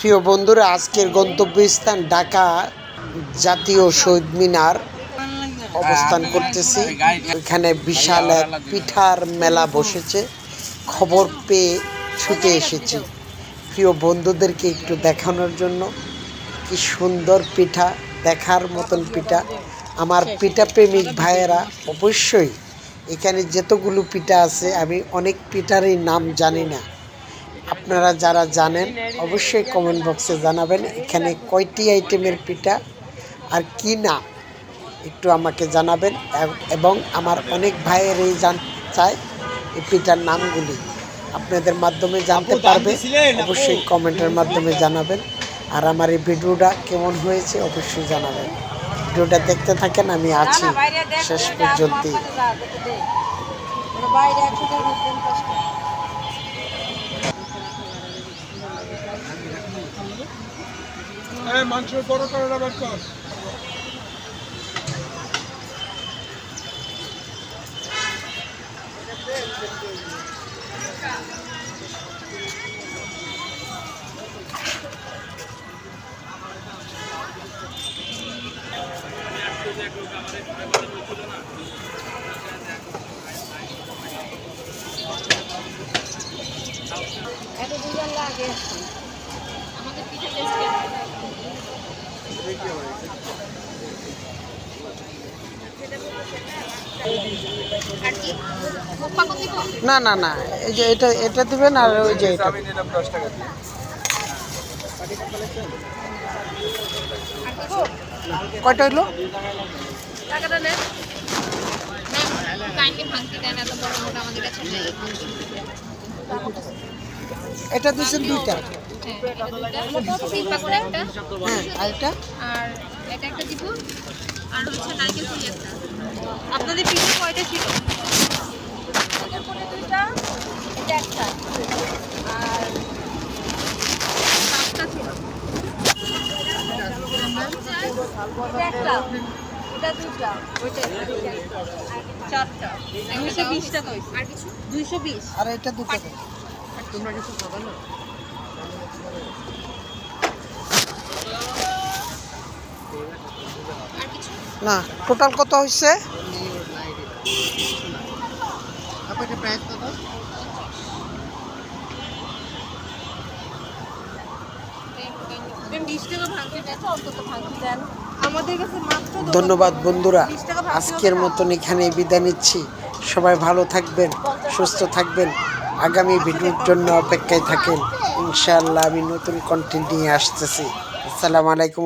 প্রিয় বন্ধুরা, আজকের গন্তব্যস্থান ঢাকা জাতীয় শহীদ মিনার অবস্থান করতেছি। এখানে বিশাল এক পিঠার মেলা বসেছে। খবর পেয়ে ছুটে এসেছি প্রিয় বন্ধুদেরকে একটু দেখানোর জন্য। কি সুন্দর পিঠা, দেখার মতন পিঠা। আমার পিঠা প্রেমিক ভাইয়েরা অবশ্যই এখানে যতগুলো পিঠা আছে, আমি অনেক পিঠারই নাম জানি না। আপনারা যারা জানেন অবশ্যই কমেন্ট বক্সে জানাবেন এখানে কয়টি আইটেমের পিঠা আর কি নাম একটু আমাকে জানাবেন। এবং আমার অনেক ভাইয়ের এই জানতে চায় এই পিঠার নামগুলি, আপনাদের মাধ্যমে জানতে পারবে। অবশ্যই কমেন্টের মাধ্যমে জানাবেন। আর আমার এই ভিডিওটা কেমন হয়েছে অবশ্যই জানাবেন। ভিডিওটা দেখতে থাকেন, আমি আছি শেষ পর্যন্ত। মাংসের বড় করে বের কর। না না না, এই যে এটা এটা দিবেন। আর ওই যে এটা নিলাম 10 টাকা দিয়ে। কয়টা হইলো? টাকাটা নেন। কাইন্ডলি ভাঙতি দেন, এত বড় মোটা আমাদের কাছে নেই। এটা দিয়েছেন দুইটা। হ্যাঁ, এটা দুইটা। সিলভা করে একটা। হ্যাঁ, আর এটা আর এটা একটা দিব। আর হচ্ছে নারকেল কুড়ি একটা। আপনাদের পিঠে কয়টা ছিল? এটার করে দুইটা, এটা একটা। আর পাঁচটা ছিল। এটা একটা, এটা দুইটা, ওইটা চারটা। 220 টাকা হইছে। আর কিছু? 220। আর এটা দুটো। তোমরা কিছু খাবে না? আর কিছু? না, টোটাল কত হইছে? আপনাদের প্রাইস কত? ধন্যবাদ বন্ধুরা, আজকের মতন এখানে বিদায় নিচ্ছি। সবাই ভালো থাকবেন, সুস্থ থাকবেন। আগামী ভিডিওর জন্য অপেক্ষায় থাকেন। ইনশাআল্লাহ আমি নতুন কন্টেন্ট নিয়ে আসতেছি। আসসালামু আলাইকুম।